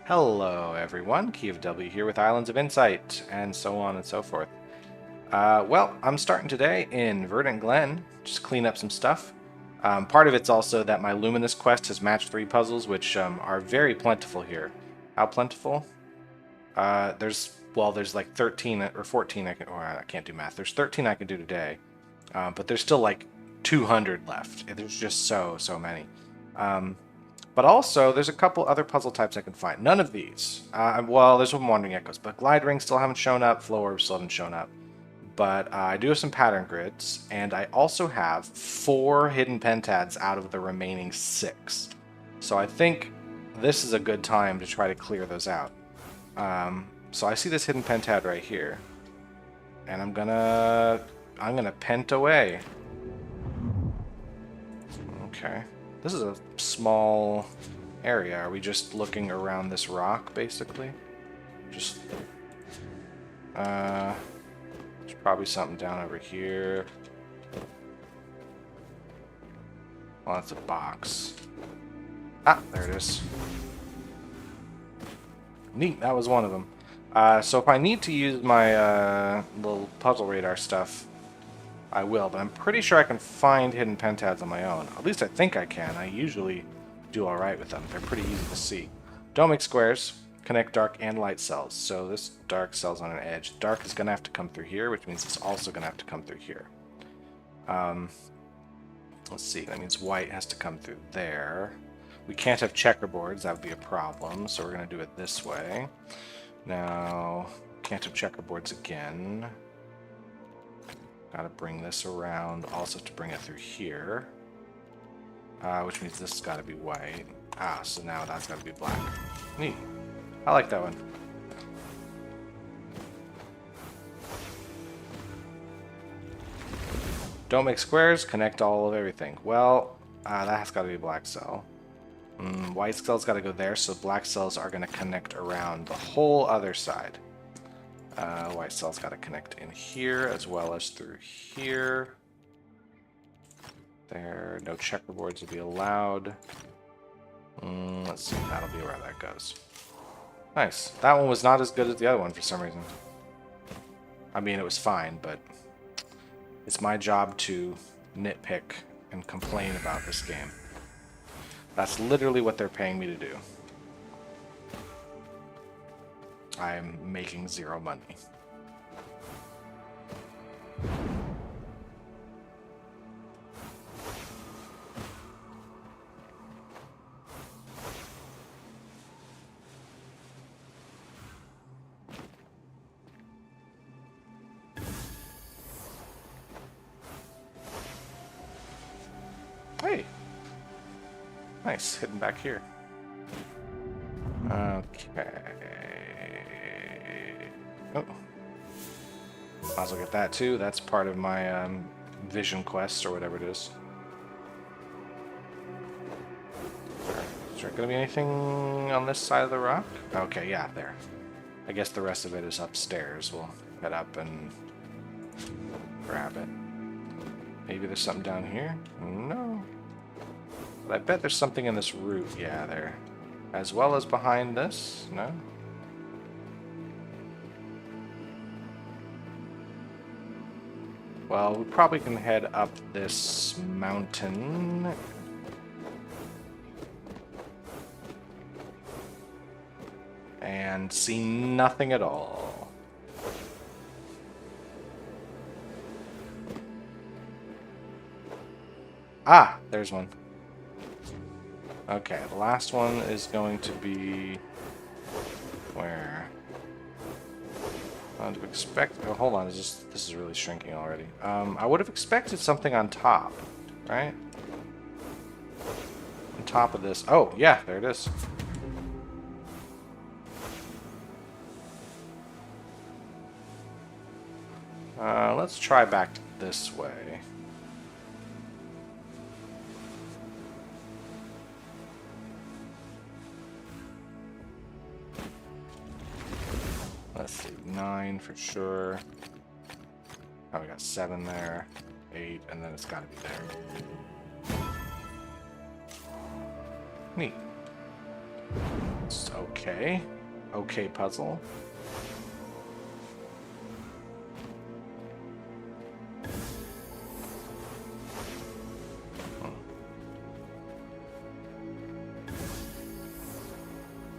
Hello everyone, Key of W here with Islands of Insight, and so on and so forth. Well, I'm starting today in Verdant Glen, just clean up some stuff. Part of it's also that my Luminous quest has matched 3 puzzles, which are very plentiful here. How plentiful? There's like 13 or 14 I can't do math. There's 13 I can do today, but there's still like 200 left. There's just so many. But also, there's a couple other puzzle types I can find. None of these. Well, there's some Wandering Echoes, but Glide Rings still haven't shown up. Flow Orbs still haven't shown up. But I do have some Pattern Grids, and I also have 4 Hidden Pentads out of the remaining 6. So I think this is a good time to try to clear those out. So I see this Hidden Pentad right here, and I'm gonna pent away. Okay. This is a small area. Are we just looking around this rock, basically? Just, there's probably something down over here. Well, that's a box. Ah, there it is. Neat, that was one of them. So if I need to use my little puzzle radar stuff, I will, but I'm pretty sure I can find hidden pentads on my own. At least I think I can. I usually do alright with them. They're pretty easy to see. Don't make squares. Connect dark and light cells. So this dark cell's on an edge. Dark is going to have to come through here, which means it's also going to have to come through here. Let's see. That means white has to come through there. We can't have checkerboards. That would be a problem. So we're going to do it this way. Now, can't have checkerboards again. Gotta bring this around, also to bring it through here. Which means this has gotta be white. Ah, so now that's gotta be black. Neat. I like that one. Don't make squares, connect all of everything. Well, that has gotta be a black cell. White cell's gotta go there, so black cells are gonna connect around the whole other side. White cell's got to connect in here as well as through here. There, no checkerboards will be allowed. Let's see, that'll be where that goes. Nice. That one was not as good as the other one for some reason. I mean, it was fine, but it's my job to nitpick and complain about this game. That's literally what they're paying me to do. I'm making 0 money. Hey! Nice, hidden back here. Okay. Oh. Might as well get that too. That's part of my vision quest or whatever it is. Is there going to be anything on this side of the rock? Okay, yeah, there. I guess the rest of it is upstairs. We'll head up and grab it. Maybe there's something down here? No. But I bet there's something in this root. Yeah, there. As well as behind this? No? Well, we probably can head up this mountain. And see nothing at all. Ah, there's one. Okay, the last one is going to be... where? I would have expected... Oh, hold on. This is really shrinking already. I would have expected something on top, right? On top of this. Oh, yeah, there it is. Let's try back this way. Let's see, 9 for sure. Oh, we got 7 there, 8, and then it's got to be there. Neat. It's okay. Okay puzzle.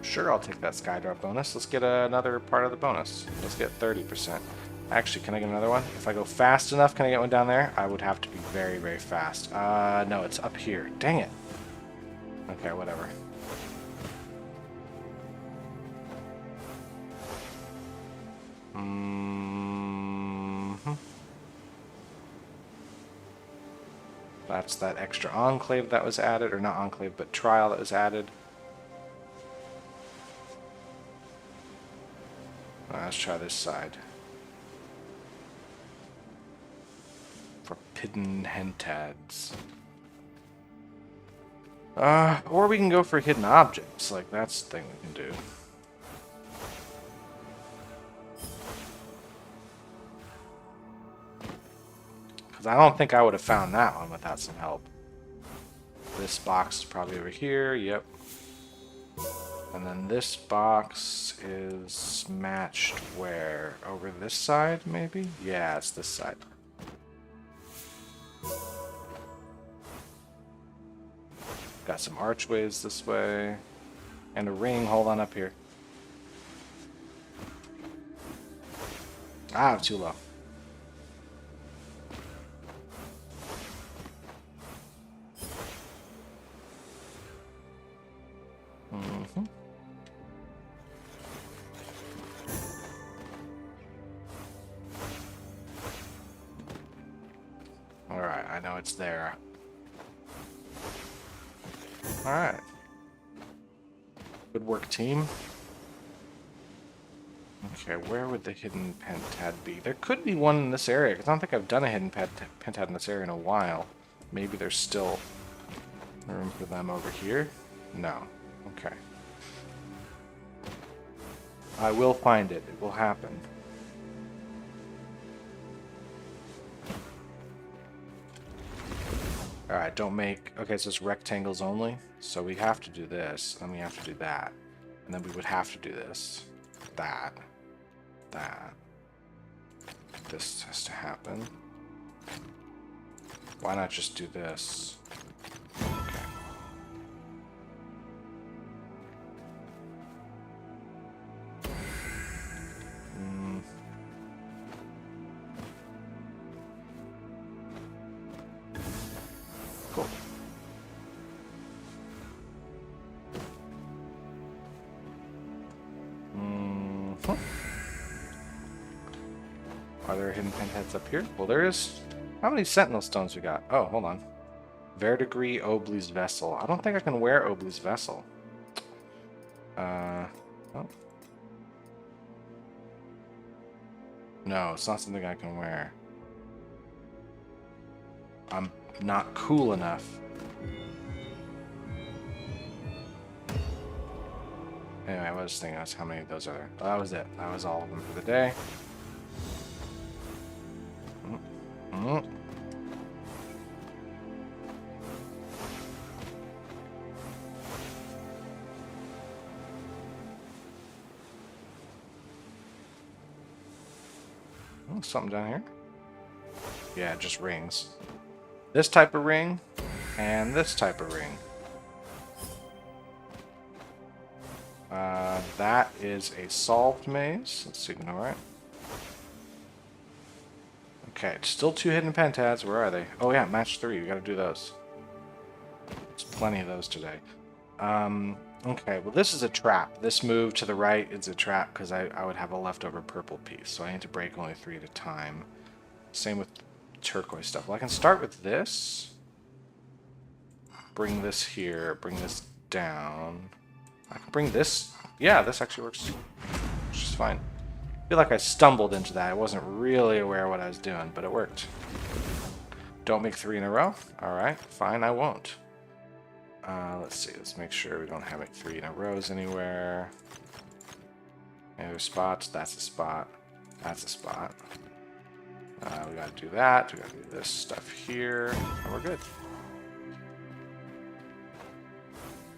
Sure, I'll take that Skydrop bonus. Let's get another part of the bonus. Let's get 30%. Actually, can I get another one? If I go fast enough, can I get one down there? I would have to be very, very fast. No, it's up here. Dang it. Okay, whatever. That's that extra enclave that was added, or not enclave, but trial that was added. Let's try this side. For Pidden Hentads. Or we can go for hidden objects. Like, that's the thing we can do. Because I don't think I would have found that one without some help. This box is probably over here. Yep. And then this box is matched where? Over this side, maybe? Yeah, it's this side. Got some archways this way. And a ring. Hold on up here. Ah, too low. Alright, I know it's there. Alright. Good work, team. Okay, where would the hidden pentad be? There could be one in this area, because I don't think I've done a hidden pentad in this area in a while. Maybe there's still room for them over here? No. Okay. I will find it. It will happen. Alright, don't make... Okay, so it's rectangles only. So we have to do this, and we have to do that. And then we would have to do this. That. That. This has to happen. Why not just do this? Okay. Cool. Are there hidden pentads up here? Well, there is. How many sentinel stones we got? Oh, hold on. Verdigris Obli's Vessel. I don't think I can wear Obli's Vessel. Oh. No, it's not something I can wear. I'm not cool enough. Anyway, I was thinking that's how many of those are there. Well, that was it. That was all of them for the day. Oh, something down here. Yeah, just rings. This type of ring and this type of ring. That is a solved maze. Let's ignore it. Okay, still 2 hidden pentads. Where are they? Oh yeah, match 3. We gotta do those. There's plenty of those today. Okay, well this is a trap. This move to the right is a trap because I would have a leftover purple piece. So I need to break only 3 at a time. Same with turquoise stuff. Well, I can start with this. Bring this here. Bring this down. I can bring this. Yeah, this actually works just fine. I feel like I stumbled into that. I wasn't really aware of what I was doing, but it worked. Don't make 3 in a row. Alright, fine, I won't. Let's see. Let's make sure we don't have 3 in a rows anywhere. Any other spots? That's a spot. That's a spot. We gotta do that. We gotta do this stuff here. And we're good.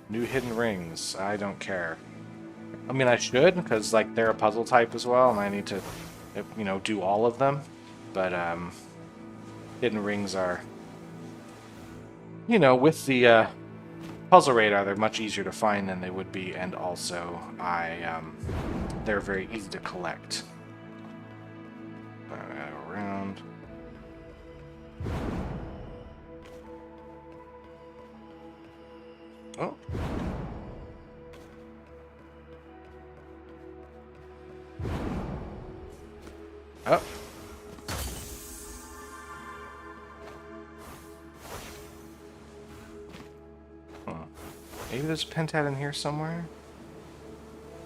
New hidden rings. I don't care. I mean, I should, because, like, they're a puzzle type as well, and I need to, you know, do all of them. But, hidden rings are, you know, with the puzzle radar, they're much easier to find than they would be, and also, they're very easy to collect. Around. Oh. Oh. Maybe there's a pentad in here somewhere?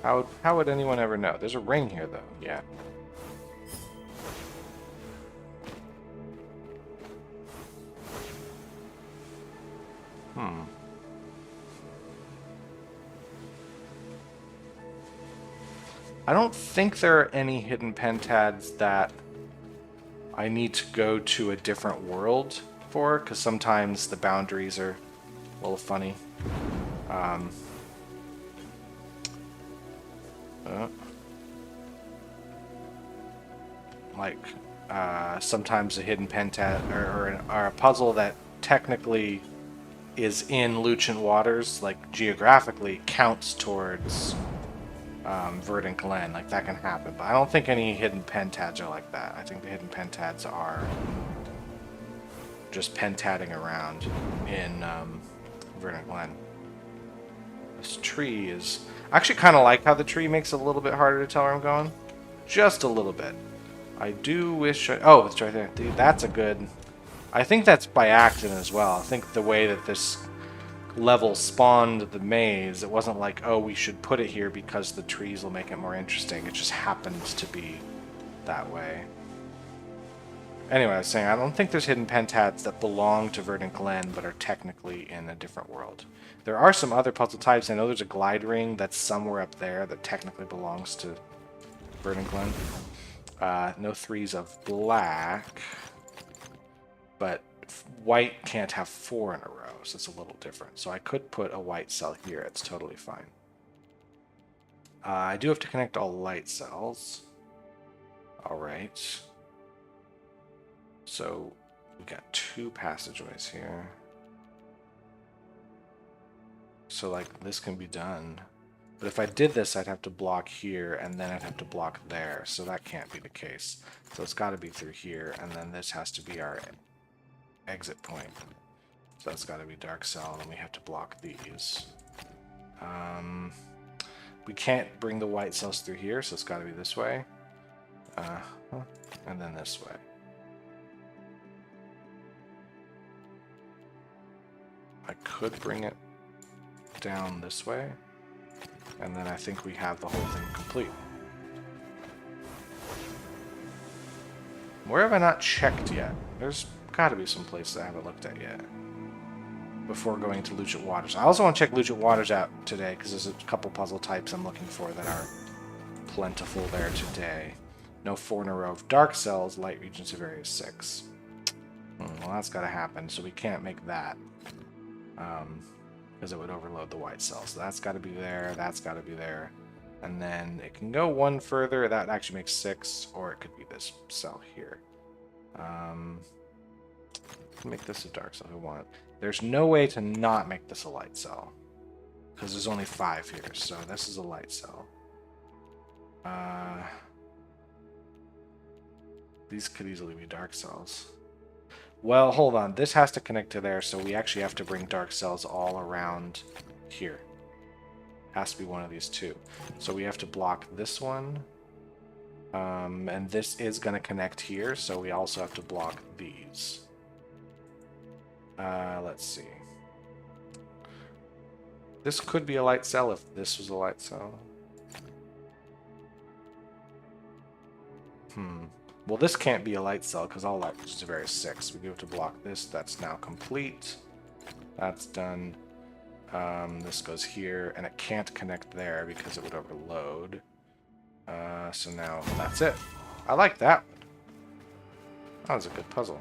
How would anyone ever know? There's a ring here, though. Yeah. I don't think there are any hidden pentads that I need to go to a different world for, because sometimes the boundaries are a little funny. Sometimes a hidden pentad or a puzzle that technically is in Lucent Waters, like geographically, counts towards Verdant Glen. Like, that can happen. But I don't think any hidden pentads are like that. I think the hidden pentads are just pentadding around in Verdant Glen. This tree is... I actually kind of like how the tree makes it a little bit harder to tell where I'm going. Just a little bit. I do wish... Oh, it's right there. Dude, that's a good... I think that's by accident as well. I think the way that this level spawned the maze, it wasn't like, oh, we should put it here because the trees will make it more interesting. It just happens to be that way. Anyway, I was saying, I don't think there's hidden pentads that belong to Verdant Glen but are technically in a different world. There are some other puzzle types. I know there's a glide ring that's somewhere up there that technically belongs to Verdant Glen. No threes of black, but white can't have 4 in a row, so it's a little different. So I could put a white cell here. It's totally fine. I do have to connect all light cells. All right. So we got 2 passageways here. So, like, this can be done. But if I did this, I'd have to block here, and then I'd have to block there. So that can't be the case. So it's got to be through here, and then this has to be our exit point. So that's got to be dark cell, and we have to block these. We can't bring the white cells through here, so it's got to be this way. And then this way. I could bring it down this way, and then I think we have the whole thing complete. Where have I not checked yet? There's got to be some places I haven't looked at yet before going to Lucent Waters. I also want to check Lucent Waters out today because there's a couple puzzle types I'm looking for that are plentiful there today. No 4 in a row of dark cells, light region severity 6. Well, that's got to happen, so we can't make that. Because it would overload the white cells. So that's got to be there, that's got to be there. And then it can go 1 further, that actually makes 6, or it could be this cell here. Make this a dark cell if we want. There's no way to not make this a light cell, because there's only 5 here, so this is a light cell. These could easily be dark cells. Well, hold on. This has to connect to there, so we actually have to bring dark cells all around here. Has to be one of these 2. So we have to block this one. And this is going to connect here, so we also have to block these. Let's see. This could be a light cell if this was a light cell. Well, this can't be a light cell because all light is severity 6. We do have to block this. That's now complete. That's done. This goes here, and it can't connect there because it would overload. So now that's it. I like that one. That was a good puzzle.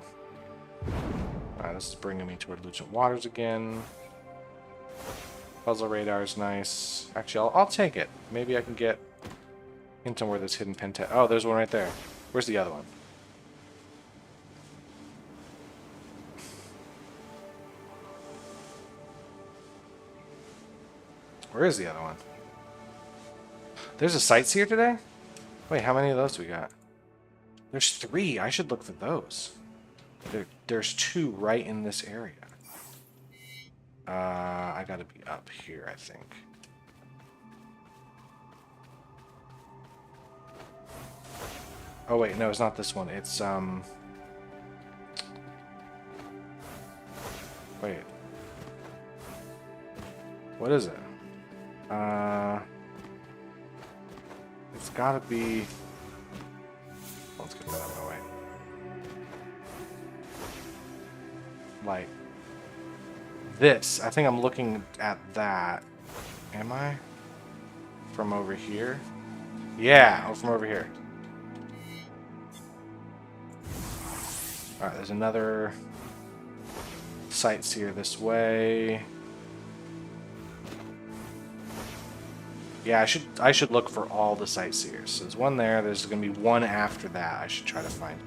Alright, this is bringing me toward Lucent Waters again. Puzzle radar is nice. Actually, I'll take it. Maybe I can get into where this hidden pentad. Oh, there's one right there. Where's the other one? Where is the other one? There's a sightseer today? Wait, how many of those do we got? There's 3. I should look for those. There's 2 right in this area. I gotta be up here, I think. Oh wait, no, it's not this one. It's wait. What is it? It's gotta be. Let's get that out of my way. Like this. I think I'm looking at that. Am I? From over here? Yeah, from over here. Alright, there's another sightseer this way. Yeah, I should look for all the sightseers. So there's one there. There's going to be one after that I should try to find.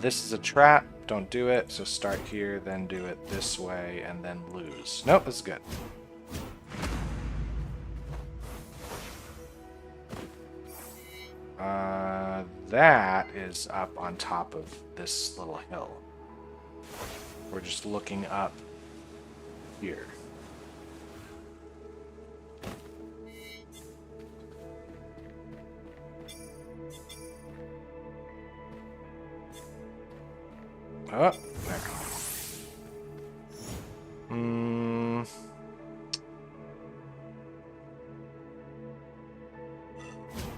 This is a trap. Don't do it. So start here, then do it this way, and then lose. Nope, this is good. That is up on top of this little hill. We're just looking up here. Oh, there.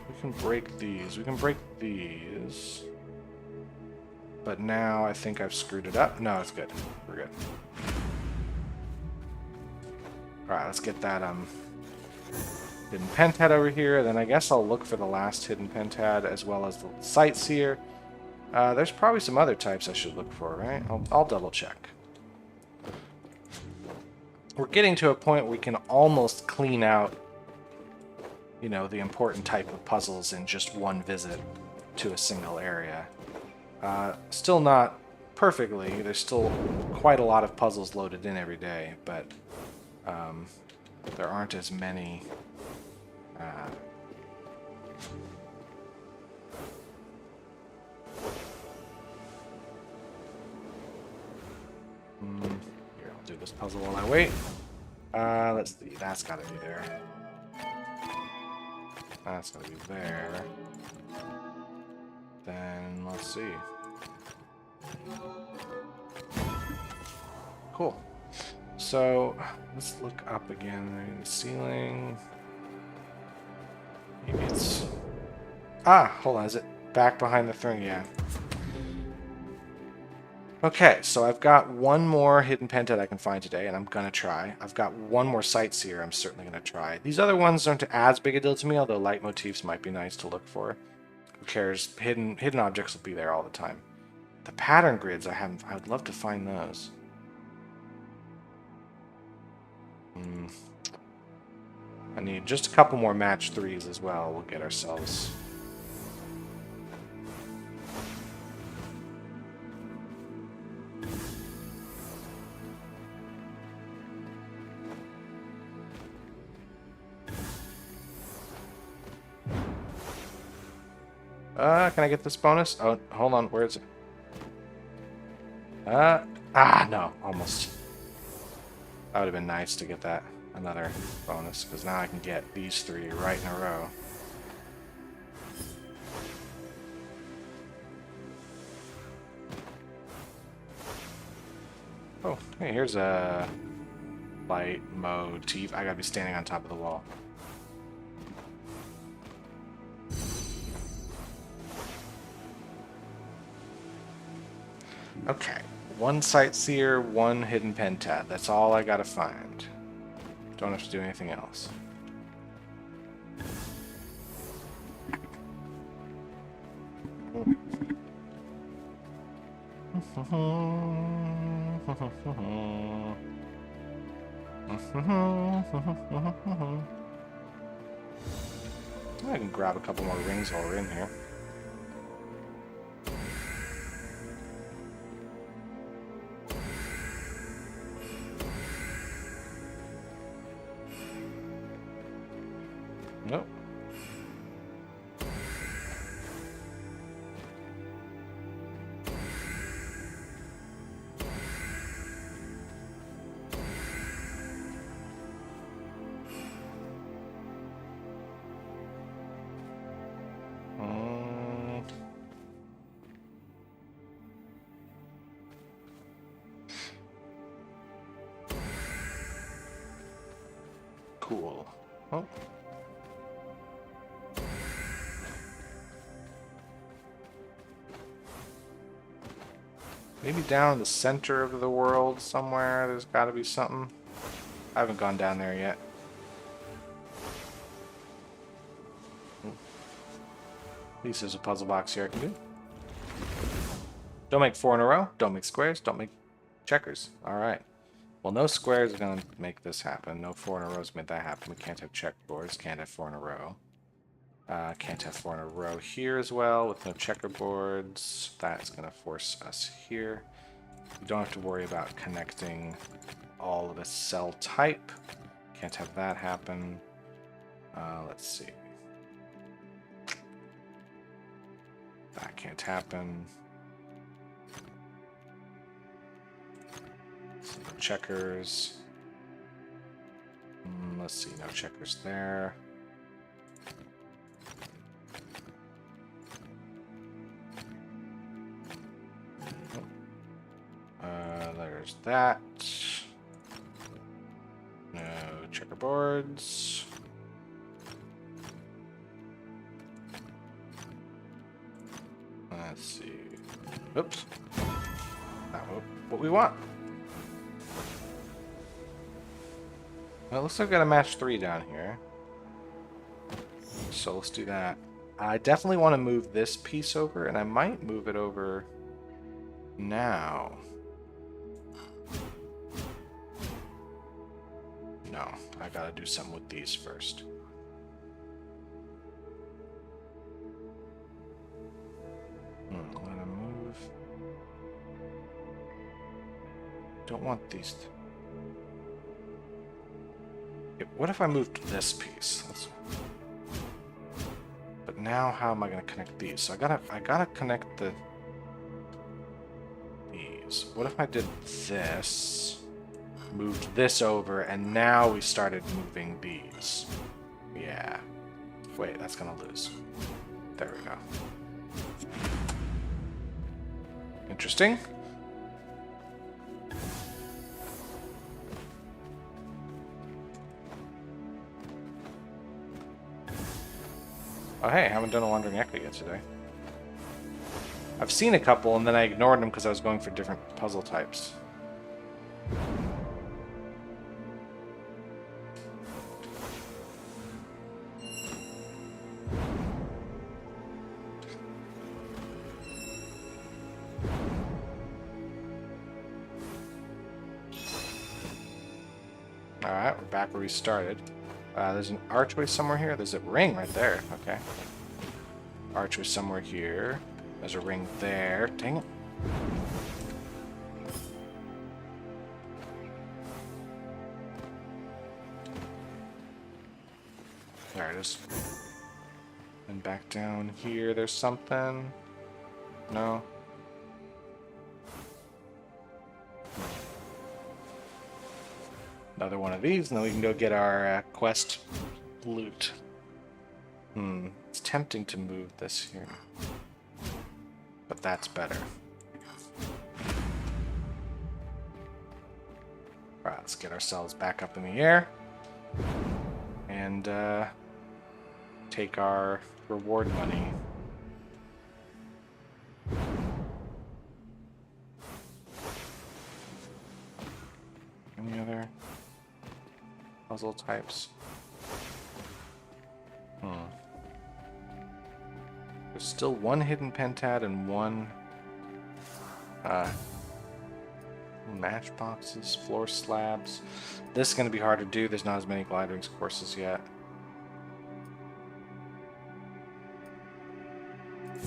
We can break these. We can break these. But now I think I've screwed it up. No, it's good. We're good. Alright, let's get that hidden pentad over here. Then I guess I'll look for the last hidden pentad as well as the sightseer. There's probably some other types I should look for, right? I'll double check. We're getting to a point where we can almost clean out, you know, the important type of puzzles in just one visit to a single area. Still not perfectly. There's still quite a lot of puzzles loaded in every day, but there aren't as many. Here, I'll do this puzzle while I wait. Let's see. That's got to be there. That's got to be there. Then let's see. Cool. So let's look up again. The ceiling. Maybe it's. Hold on. Is it back behind the thing? Yeah. Okay, so I've got one more hidden pentad I can find today, and I'm gonna try. I've got one more sightseer I'm certainly gonna try. These other ones aren't as big a deal to me, although leitmotifs might be nice to look for. Who cares? Hidden objects will be there all the time. The pattern grids I would love to find those. I need just a couple more match 3s as well. We'll get ourselves. Can I get this bonus? Oh, hold on. Where is it? No. Almost. That would have been nice to get that another bonus, because now I can get these 3 right in a row. Oh, hey, here's a light motif. I gotta be standing on top of the wall. Okay, one sightseer, one hidden pentad. That's all I gotta find. Don't have to do anything else. I can grab a couple more rings while we're in here. Nope. Cool. Oh. Maybe down in the center of the world somewhere, there's got to be something. I haven't gone down there yet. At least there's a puzzle box here I can do. Don't make 4 in a row. Don't make squares. Don't make checkers. Alright. Well, no squares are going to make this happen. No 4 in a rows made that happen. We can't have checkboards. Can't have 4 in a row. Can't have 4 in a row here as well with no checkerboards. That's going to force us here. We don't have to worry about connecting all of the cell type. Can't have that happen. Let's see. That can't happen. No checkers. Let's see, no checkers there. There's that. No checkerboards. Let's see. Oops. Not what we want. Well, it looks like we got a match 3 down here. So let's do that. I definitely want to move this piece over, and I might move it over now. No, I gotta do something with these first. I'm gonna move. Don't want these. What if I moved this piece? But now, how am I gonna connect these? So I gotta connect these. What if I did this? Moved this over, and now we started moving these. Yeah. Wait, that's gonna lose. There we go. Interesting. Oh hey, I haven't done a Wandering Echo yet today. I've seen a couple, and then I ignored them because I was going for different puzzle types. Alright, we're back where we started. There's an archway somewhere here. There's a ring right there. Okay. Archway somewhere here. There's a ring there. Dang it. There it is. And back down here, there's something. No. Another one of these, and then we can go get our quest loot. It's tempting to move this here. But that's better. Alright, let's get ourselves back up in the air. And take our reward money. Any other puzzle types? There's still one hidden pentad and one Matchboxes, floor slabs. This is going to be hard to do. There's not as many glide rings courses yet.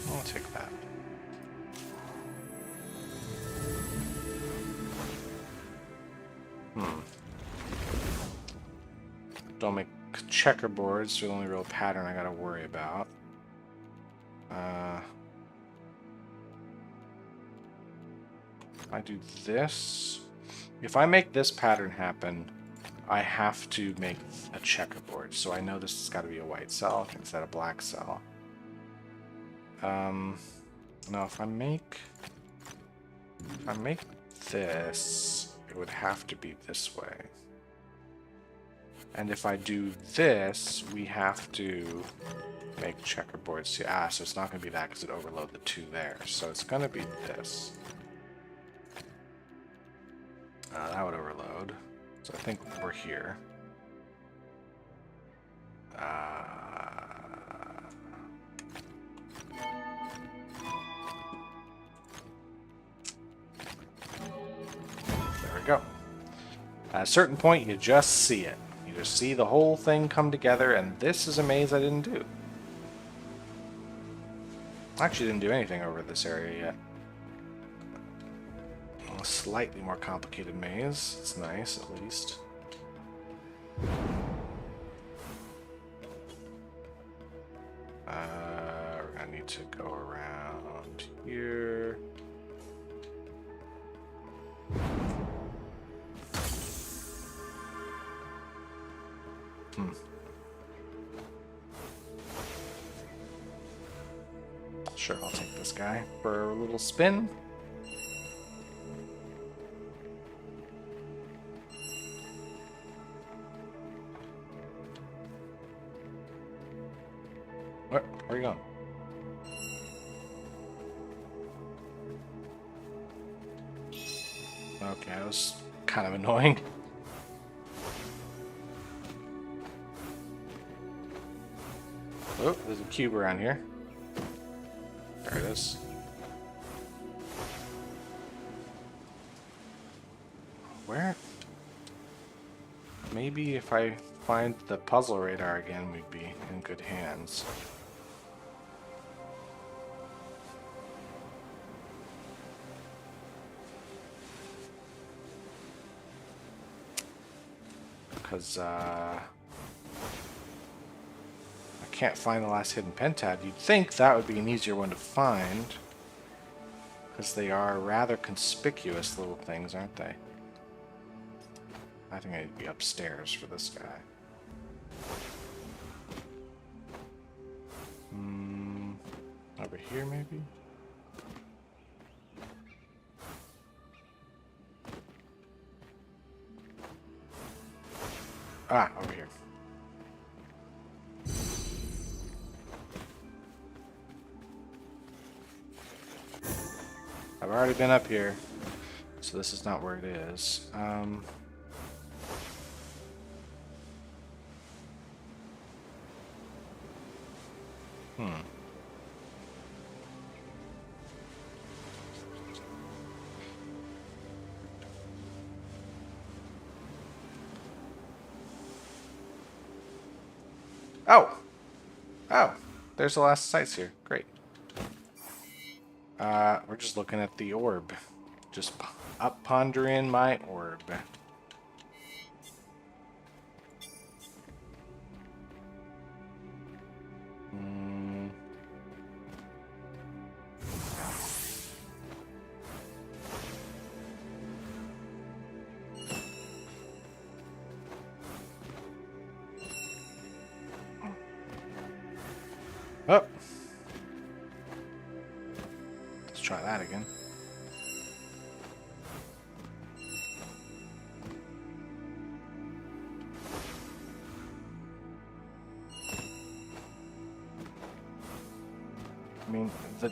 I'll take that. Don't make checkerboards, so the only real pattern I gotta worry about. I do this. If I make this pattern happen, I have to make a checkerboard. So I know this has got to be a white cell instead of black cell. No, if I make this, it would have to be this way. And if I do this, we have to make checkerboards. So it's not going to be that because it overload the two there. So it's going to be this. That would overload. So I think we're here. There we go. At a certain point, you just see it. You just see the whole thing come together, and this is a maze I didn't do. I actually didn't do anything over this area yet. A slightly more complicated maze. It's nice, at least. We're gonna need to go around here. Sure, I'll take this guy for a little spin. Where are you going? Okay, that was kind of annoying. Oh, there's a cube around here. There it is. Where? Maybe if I find the puzzle radar again, we'd be in good hands. Because, I can't find the last hidden pentad. You'd think that would be an easier one to find, because they are rather conspicuous little things, aren't they? I think I'd be upstairs for this guy. Over here, maybe? Ah, over here. I've already been up here, so this is not where it is. Oh, there's the last sites here. Great. We're just looking at the orb. Just up pondering my orb. Oh. Let's try that again. I mean, the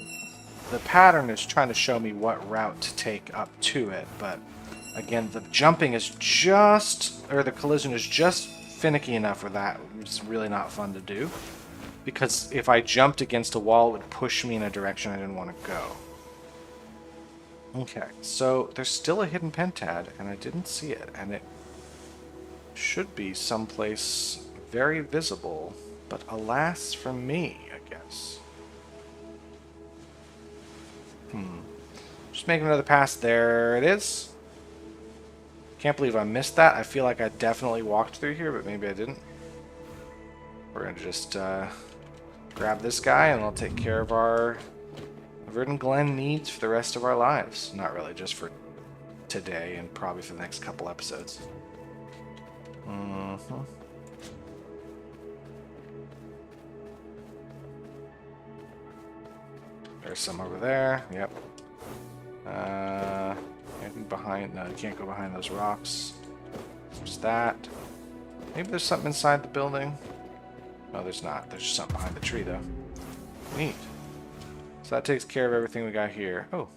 pattern is trying to show me what route to take up to it, but again, the jumping is just, or the collision is just finicky enough for that. It's really not fun to do. Because if I jumped against a wall, it would push me in a direction I didn't want to go. Okay, so there's still a hidden pentad, and I didn't see it, and it should be someplace very visible, but alas for me, I guess. Just making another pass. There it is. Can't believe I missed that. I feel like I definitely walked through here, but maybe I didn't. We're going to just grab this guy, and I'll take care of our Verdant Glen needs for the rest of our lives. Not really, just for today and probably for the next couple episodes. There's some over there. Yep. Anything behind? No, you can't go behind those rocks. There's that. Maybe there's something inside the building. No, there's not. There's just something behind the tree, though. Neat. So that takes care of everything we got here. Oh,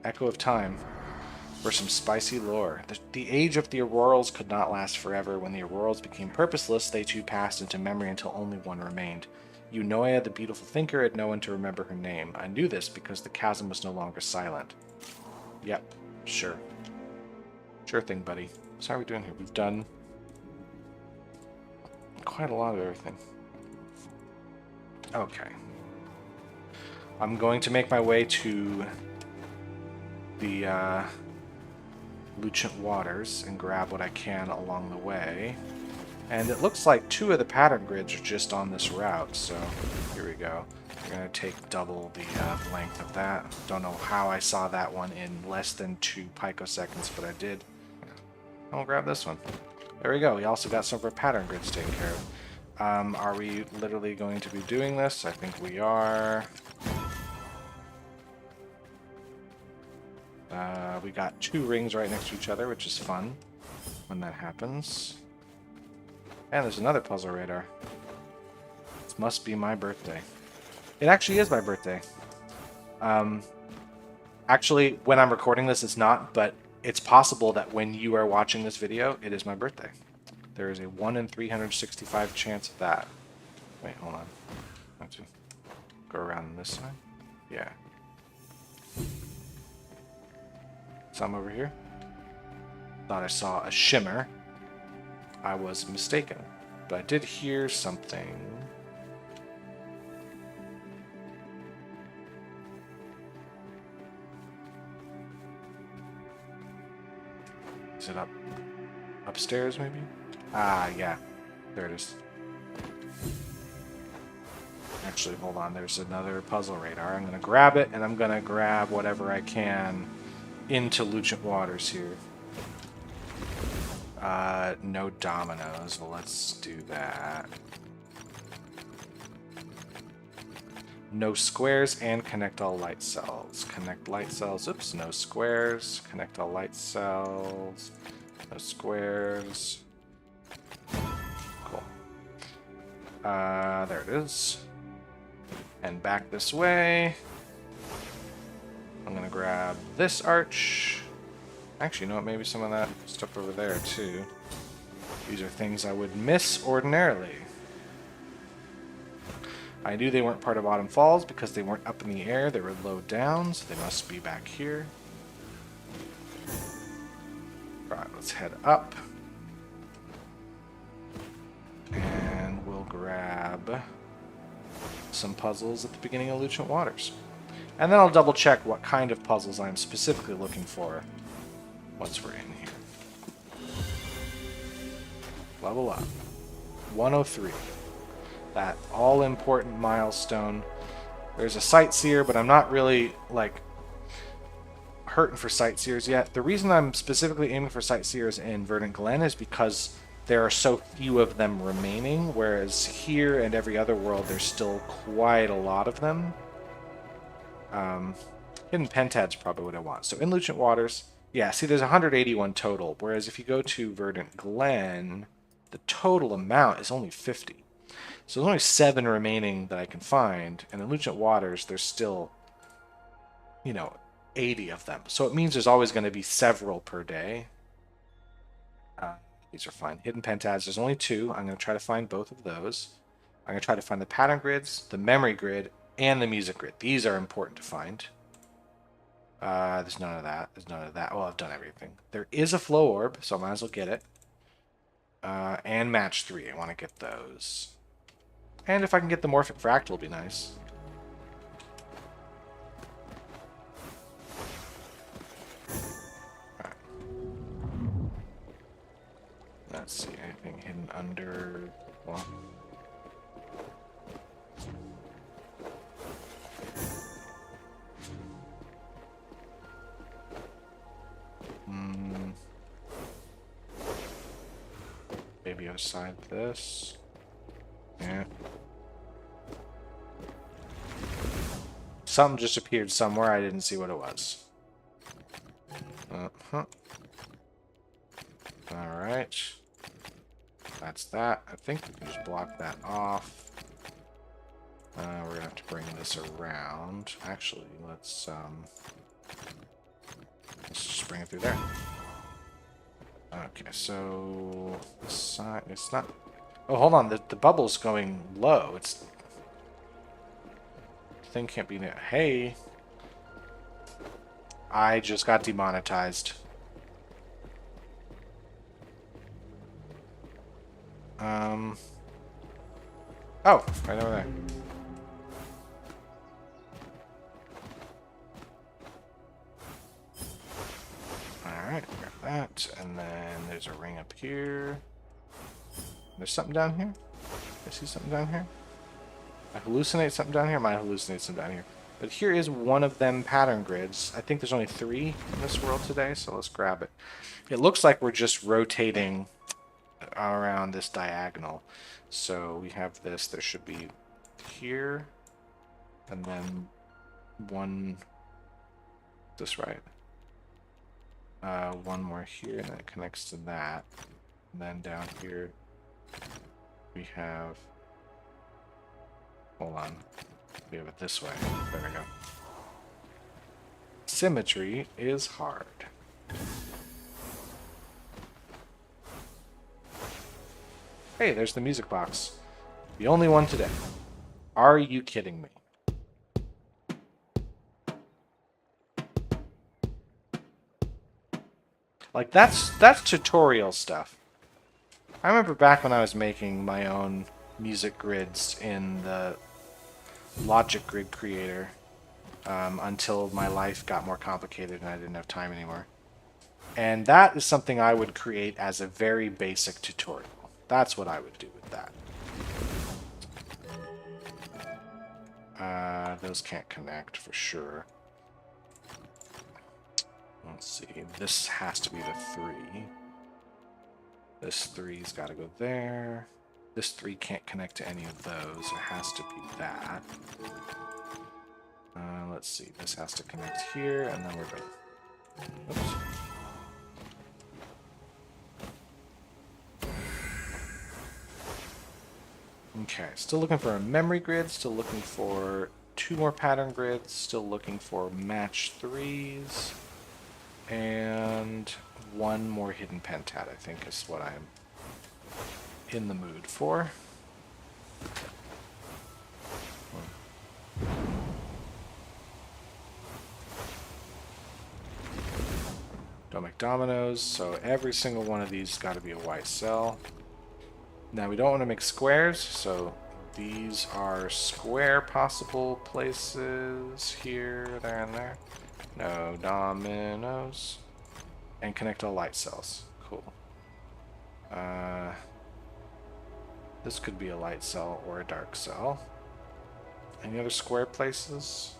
Echo of Time. For some spicy lore. The age of the Aurorals could not last forever. When the Aurorals became purposeless, they too passed into memory until only one remained. Eunoia, the beautiful thinker, had no one to remember her name. I knew this because the chasm was no longer silent. Yep, sure. Sure thing, buddy. So how are we doing here? We've done quite a lot of everything. Okay. I'm going to make my way to the Lucent Waters and grab what I can along the way. And it looks like 2 of the pattern grids are just on this route, so here we go. We're going to take double the length of that. Don't know how I saw that one in less than 2 picoseconds, but I did. I'll grab this one. There we go. We also got some of our pattern grids taken care of. Are we literally going to be doing this? I think we are. We got 2 rings right next to each other, which is fun when that happens. And there's another puzzle radar. This must be my birthday. It actually is my birthday. Actually, when I'm recording this, it's not, but it's possible that when you are watching this video, it is my birthday. There is a 1 in 365 chance of that. Wait, hold on. I have to go around this side. Yeah. Some over here. Thought I saw a shimmer. I was mistaken. But I did hear something. Is it upstairs maybe? Ah, yeah. There it is. Actually, hold on. There's another puzzle radar. I'm going to grab it, and I'm going to grab whatever I can into Lucent Waters here. No dominoes. Well, let's do that. No squares and connect all light cells. Connect light cells. Oops, no squares. Connect all light cells. No squares. Cool. There it is. And back this way. I'm gonna grab this arch. Actually, you know what? Maybe some of that stuff over there, too. These are things I would miss ordinarily. I knew they weren't part of Autumn Falls because they weren't up in the air. They were low down, so they must be back here. Right, let's head up. And we'll grab some puzzles at the beginning of Lucent Waters. And then I'll double check what kind of puzzles I'm specifically looking for once we're in here. Level up. 103. That all-important milestone. There's a sightseer, but I'm not really, like, hurting for sightseers yet. The reason I'm specifically aiming for sightseers in Verdant Glen is because there are so few of them remaining, whereas here and every other world there's still quite a lot of them. Hidden pentads probably what I want. So in Lucent Waters, yeah, see there's 181 total, whereas if you go to Verdant Glen, the total amount is only 50. So there's only 7 remaining that I can find, and in Lucent Waters there's still, 80 of them. So it means there's always going to be several per day. These are fine. Hidden pentads, there's only 2. I'm going to try to find both of those. I'm going to try to find the pattern grids, the memory grid, and the music grid. These are important to find. There's none of that. There's none of that. Well, I've done everything. There is a flow orb, so I might as well get it. And match 3. I want to get those. And if I can get the Morphic Fractal, it'll be nice. Alright. Let's see. Anything hidden under... Well... Maybe aside this. Yeah. Something just appeared somewhere. I didn't see what it was. Uh-huh. Alright. That's that. I think we can just block that off. We're gonna have to bring this around. Actually, let's just bring it through there. Okay, so this side, it's not. Oh, hold on. The bubble's going low. It's the thing can't be there. Hey, I just got demonetized. Oh, right over there. Alright, got that. And then there's a ring up here. There's something down here? I see something down here? I hallucinate something down here? I might hallucinate something down here. But here is one of them pattern grids. I think there's only 3 in this world today, so let's grab it. It looks like we're just rotating around this diagonal. So we have this. There should be here. And then one... This right. One more here, and it connects to that. And then down here, we have... Hold on. We have it this way. There we go. Symmetry is hard. Hey, there's the music box. The only one today. Are you kidding me? Like, that's tutorial stuff. I remember back when I was making my own music grids in the Logic Grid Creator, until my life got more complicated and I didn't have time anymore. And that is something I would create as a very basic tutorial. That's what I would do with that. Those can't connect for sure. Let's see. This has to be the 3. This 3's got to go there. This 3 can't connect to any of those. It has to be that. Let's see. This has to connect here, and then we're good. Oops. Okay, still looking for a memory grid, still looking for 2 more pattern grids, still looking for match 3s, and 1 more hidden pentad, I think is what I'm in the mood for. Don't make dominoes, so every single one of these has got to be a white cell. Now we don't want to make squares, so these are square possible places here, there, and there. No dominoes. And connect all light cells. Cool. This could be a light cell or a dark cell. Any other square places?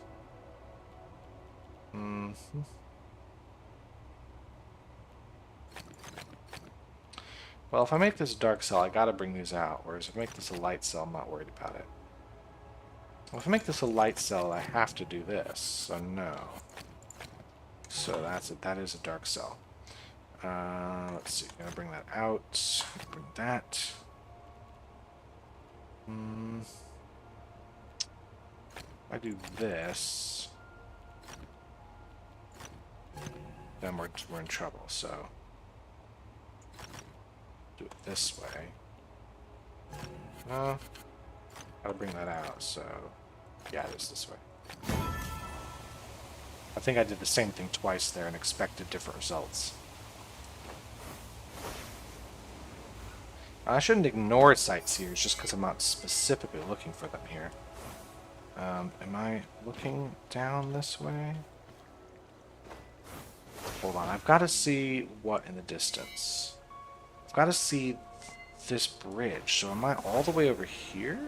Well, if I make this a dark cell, I gotta bring these out. Whereas if I make this a light cell, I'm not worried about it. Well, if I make this a light cell, I have to do this. So no. So that's it. That is a dark cell. Let's see. Gonna bring that out. Bring that. If I do this, then we're in trouble. So do it this way. No, gotta bring that out. So yeah, it is this way. I think I did the same thing twice there and expected different results. I shouldn't ignore sightseers just because I'm not specifically looking for them here. Am I looking down this way? Hold on, I've got to see what in the distance. I've got to see this bridge. So am I all the way over here?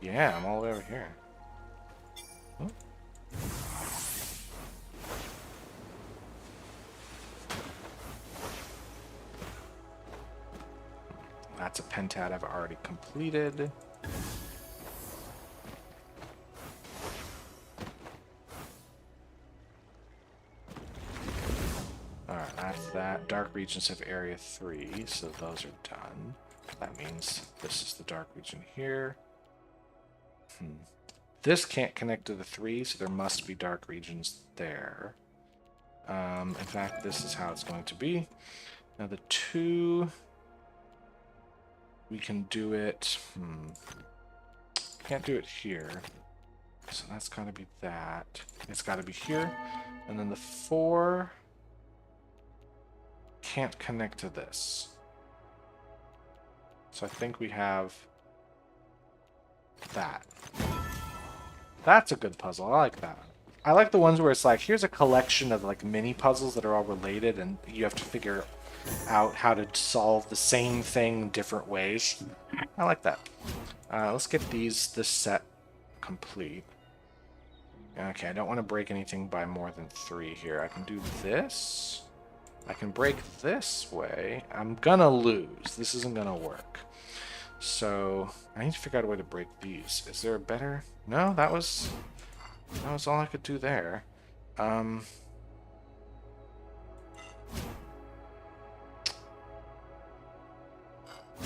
Yeah, I'm all the way over here. Oh. That's a pentad I've already completed. Alright, that's that. Dark regions have area 3, so those are done. That means this is the dark region here. This can't connect to the 3, so there must be dark regions there. In fact, this is how it's going to be. Now the 2... we can do it... can't do it here. So that's got to be that. It's got to be here. And then the 4... can't connect to this. So I think we have that. That's a good puzzle. I like that. I like the ones where it's like, here's a collection of like mini puzzles that are all related and you have to figure out how to solve the same thing different ways. I like that. Let's get this set complete. Okay, I don't want to break anything by more than 3 here. I can do this. I can break this way. I'm gonna lose. This isn't gonna work. So I need to figure out a way to break these. Is there a better? No, that was all I could do there.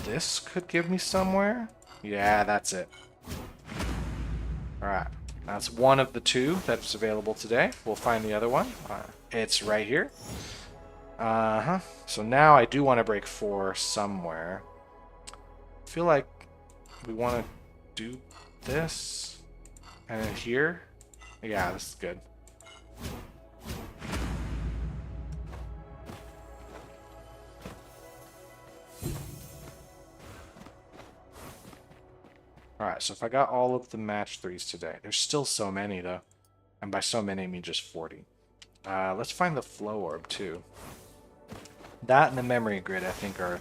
This could give me somewhere. Yeah, that's it. Alright. That's one of the 2 that's available today. We'll find the other one. It's right here. So now I do want to break 4 somewhere. I feel like we want to do this. And then here. Yeah, this is good. Alright, so if I got all of the match 3s today. There's still so many, though. And by so many, I mean just 40. Let's find the flow orb, too. That and the memory grid, I think, are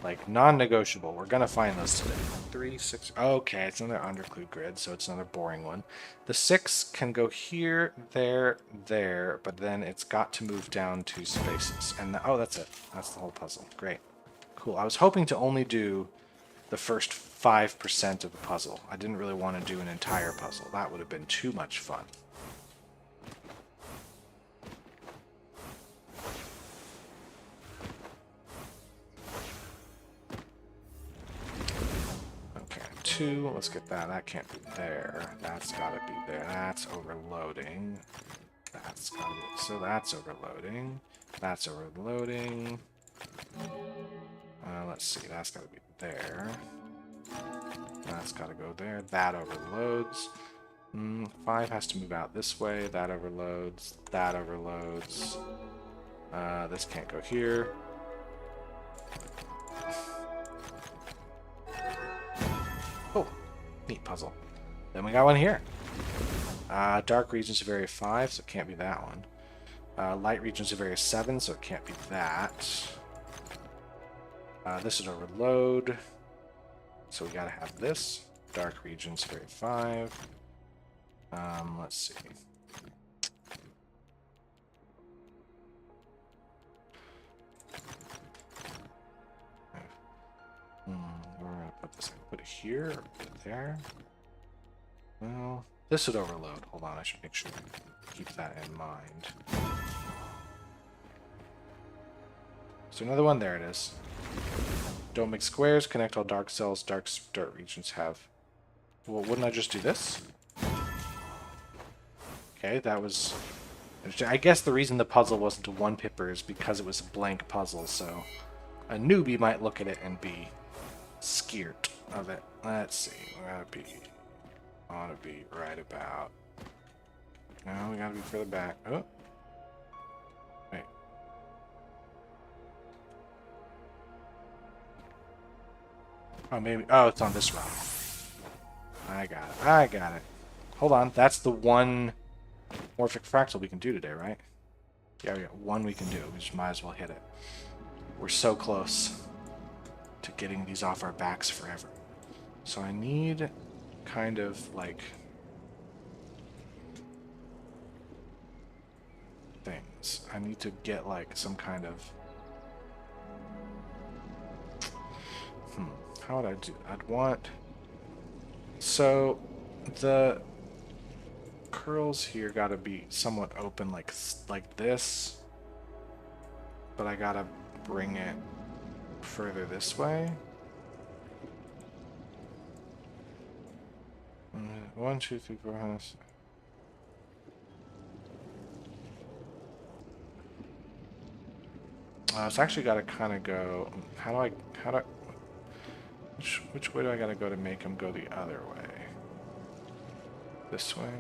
like non-negotiable. We're gonna find those today. 3, 6. Okay, it's another underclude grid, so it's another boring one. The 6 can go here, there, there, but then it's got to move down 2 spaces. And oh, that's it. That's the whole puzzle. Great, cool. I was hoping to only do the first 5% of the puzzle. I didn't really want to do an entire puzzle. That would have been too much fun. Let's get that. That can't be there. That's gotta be there. That's overloading. That's gotta be... So that's overloading. That's overloading. Let's see. That's gotta be there. That's gotta go there. That overloads. 5 has to move out this way. That overloads. That overloads. This can't go here. Oh, neat puzzle. Then we got one here. Dark regions of area 5, so it can't be that one. Light regions of area 7, so it can't be that. This is overload. So we gotta have this. Dark regions of area 5. Let's see. Where am I gonna put this? Put it here or put it there? Well, this would overload. Hold on, I should make sure to keep that in mind. So another one, there it is. Don't make squares, connect all dark cells, dark regions have... Well, wouldn't I just do this? Okay, that was... I guess the reason the puzzle wasn't a one-pipper is because it was a blank puzzle, so a newbie might look at it and be scared of it. Let's see, we're gonna be ought to be right about... No, we gotta be further back. Oh. Wait. Oh, maybe... Oh, it's on this rock. I got it. I got it. Hold on. That's the one morphic fractal we can do today, right? Yeah, we got one we can do. We just might as well hit it. We're so close to getting these off our backs forever. So I need kind of like things. I need to get like some kind of how would I do? I'd want so the curls here gotta be somewhat open like this, but I gotta bring it further this way. 1, 2, 3, 4, 5. It's actually got to kind of go. How do I? Which way do I got to go to make them go the other way? This way?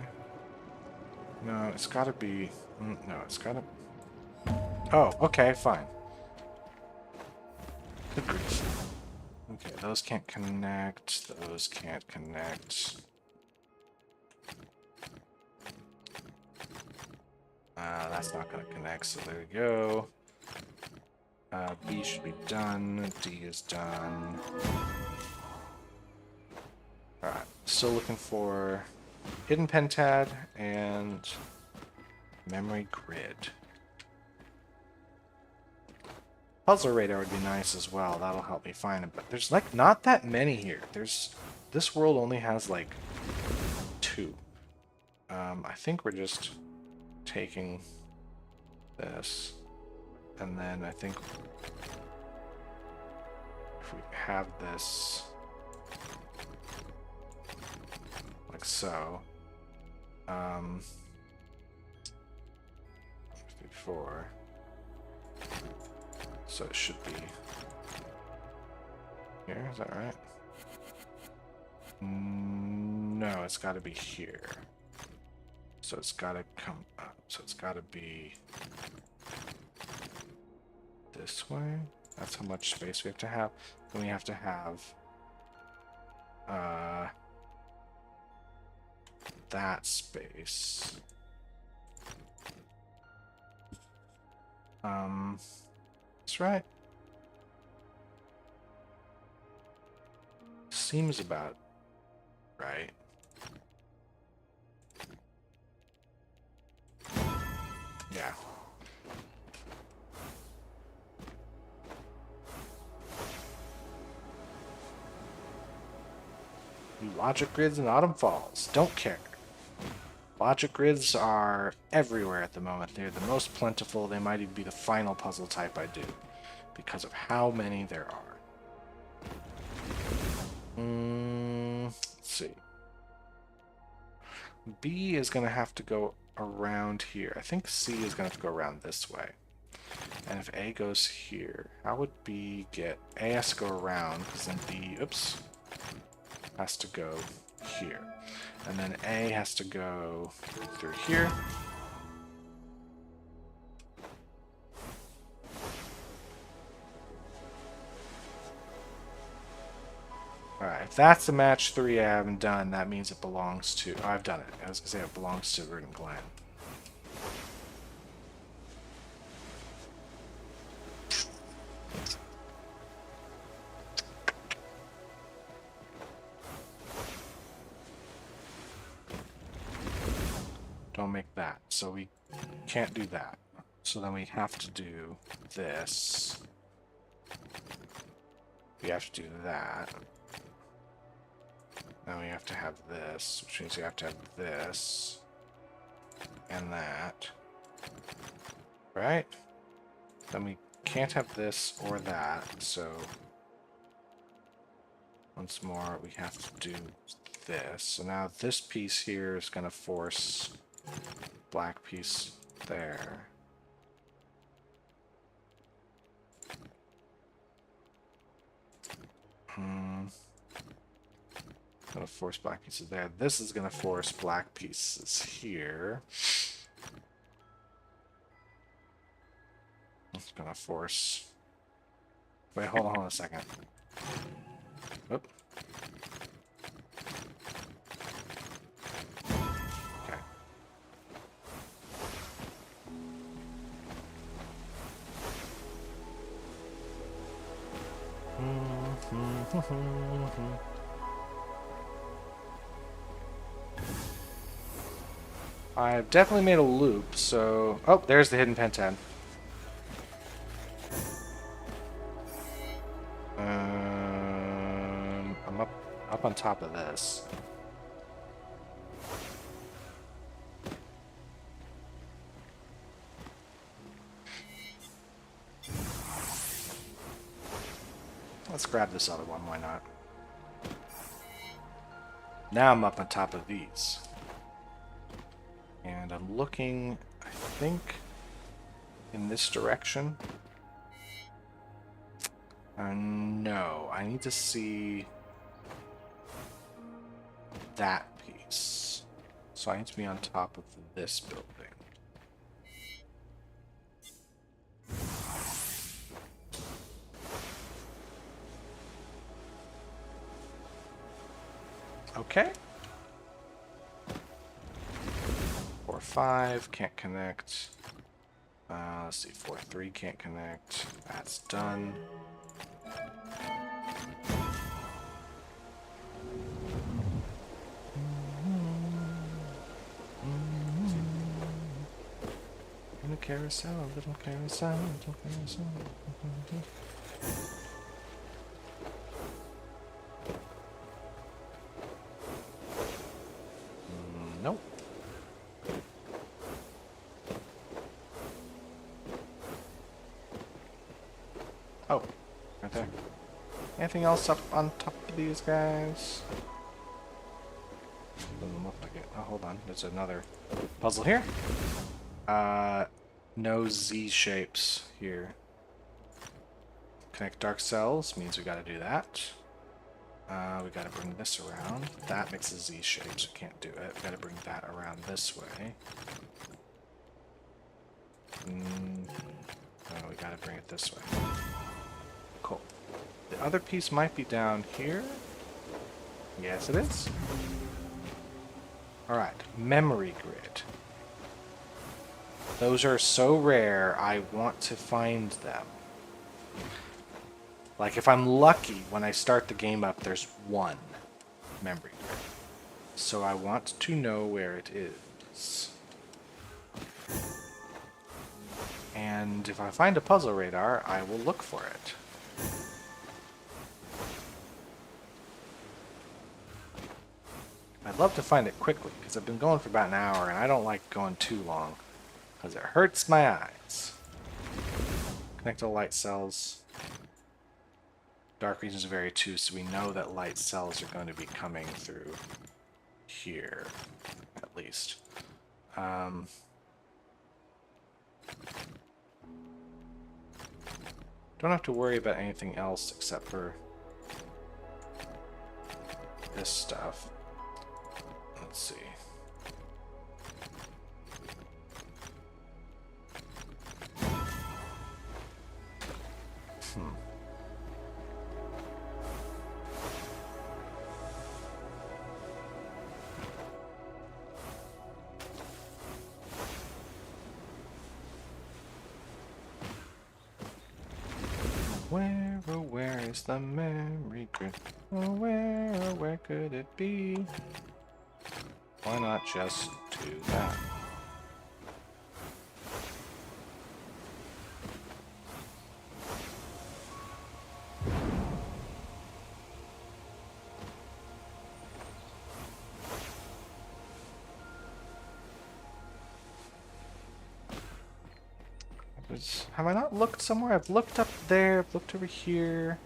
No, it's got to be. No, it's got to. Oh, okay, fine. Good grief. Okay, those can't connect. Those can't connect. That's not going to connect, so there we go. B should be done. D is done. Alright, still looking for hidden pentad and memory grid. Puzzle radar would be nice as well. That'll help me find it. But there's like not that many here. This world only has like 2. I think we're just taking this, and then I think if we have this like so, 54, so it should be here, is that right? No, it's got to be here. So it's got to come up. So it's got to be this way. That's how much space we have to have. Then we have to have that space. That's right. Seems about right. Yeah. Logic grids and autumn falls. Don't care. Logic grids are everywhere at the moment. They're the most plentiful. They might even be the final puzzle type I do because of how many there are. Let's see. B is going to have to go around here. I think C is going to have to go around this way. And if A goes here, how would B get... A has to go around, because then B, oops, has to go here. And then A has to go through here. Alright, if that's the match 3 I haven't done, that means it belongs to... Oh, I've done it. I was going to say it belongs to Verdant Glen. Don't make that. So we can't do that. So then we have to do this. We have to do that. Now we have to have this, which means we have to have this and that. Right? Then we can't have this or that, so once more we have to do this. So now this piece here is going to force black piece there. Gonna force black pieces there. This is gonna force black pieces here. It's gonna force. Wait, hold on a second. Oop. Okay. I've definitely made a loop, so... Oh, there's the hidden pentad. I'm up on top of this. Let's grab this other one, why not? Now I'm up on top of these. And I'm looking, I think, in this direction. No, I need to see that piece. So I need to be on top of this building. Okay. 4-5 can't connect. Let's see, 4-3 can't connect. That's done. Little carousel, little carousel, little carousel. Nope. Oh, right there. Anything else up on top of these guys? Doesn't look like it. Oh, hold on. There's another puzzle here. No Z shapes here. Connect dark cells means we gotta do that. We gotta bring this around. That makes a Z shape, so can't do it. We gotta bring that around this way. Oh, we gotta bring it this way. Cool. The other piece might be down here. Yes, it is. Alright, memory grid. Those are so rare, I want to find them. Like, if I'm lucky, when I start the game up, there's one memory grid. So I want to know where it is. And if I find a puzzle radar, I will look for it. I'd love to find it quickly, because I've been going for about an hour, and I don't like going too long, because it hurts my eyes. Connect all light cells. Dark regions vary too, so we know that light cells are going to be coming through here, at least. Don't have to worry about anything else except for this stuff. Let's see. Where is the memory grid? Oh, where could it be? Why not just do that? Have I not looked somewhere? I've looked up there, I've looked over here.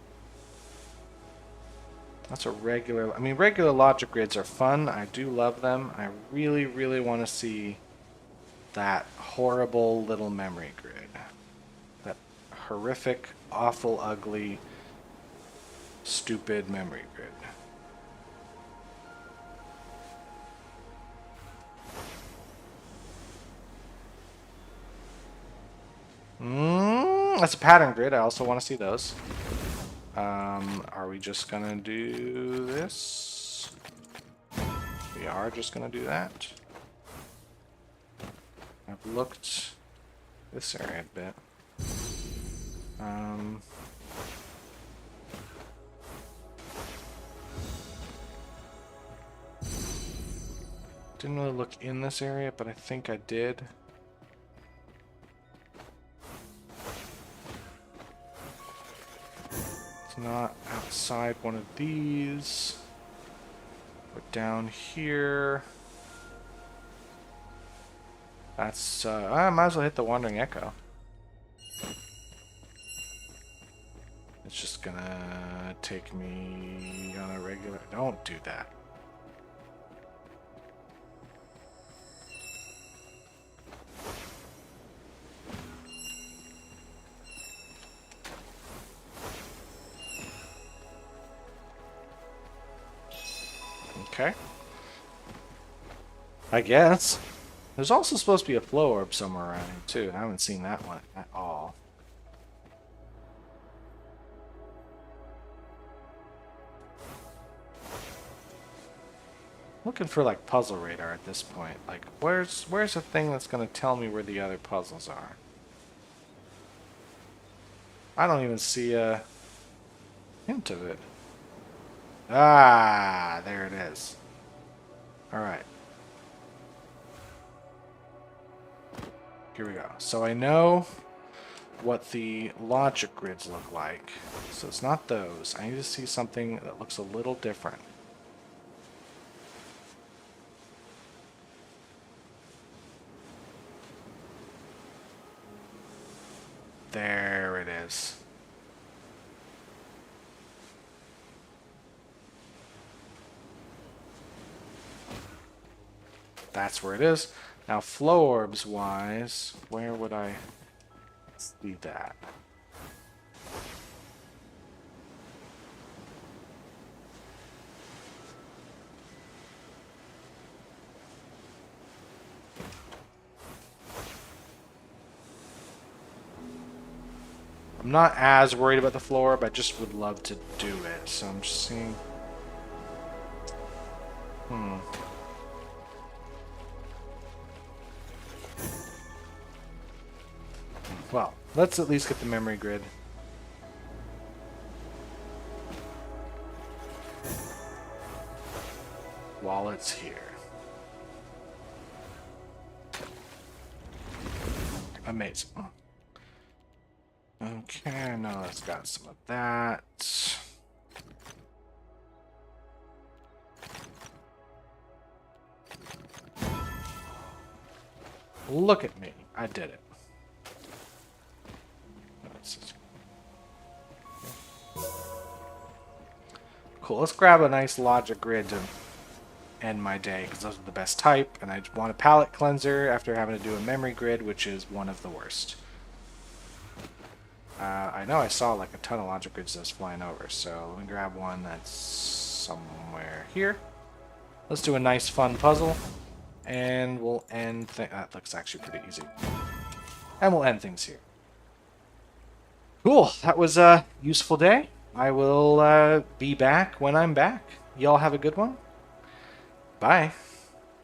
That's a regular... I mean, regular logic grids are fun. I do love them. I really, really want to see that horrible little memory grid. That horrific, awful, ugly, stupid memory grid. That's a pattern grid. I also want to see those. Are we just going to do this? We are just going to do that. I've looked this area a bit. Didn't really look in this area, but I think I did. It's not outside one of these. We're down here. That's, I might as well hit the Wandering Echo. It's just gonna take me on a regular... Don't do that. Okay. I guess. There's also supposed to be a flow orb somewhere around here, too. I haven't seen that one at all. Looking for, like, puzzle radar at this point. Like, where's the thing that's going to tell me where the other puzzles are? I don't even see a hint of it. Ah, there it is. Alright. Here we go. So I know what the logic grids look like. So it's not those. I need to see something that looks a little different. There it is. That's where it is. Now, flow orbs wise, where would I see that? I'm not as worried about the floor, but I just would love to do it. So I'm just seeing. Well, let's at least get the memory grid. While it's here. Amazing. Okay, now it's got some of that. Look at me. I did it. Cool. Let's grab a nice logic grid to end my day, because those are the best type, and I want a palette cleanser after having to do a memory grid, which is one of the worst. I know I saw like a ton of logic grids that's flying over, so let me grab one that's somewhere here. Let's do a nice fun puzzle, and we'll end that looks actually pretty easy. And we'll end things here. Cool, that was a useful day. I will be back when I'm back. Y'all have a good one. Bye.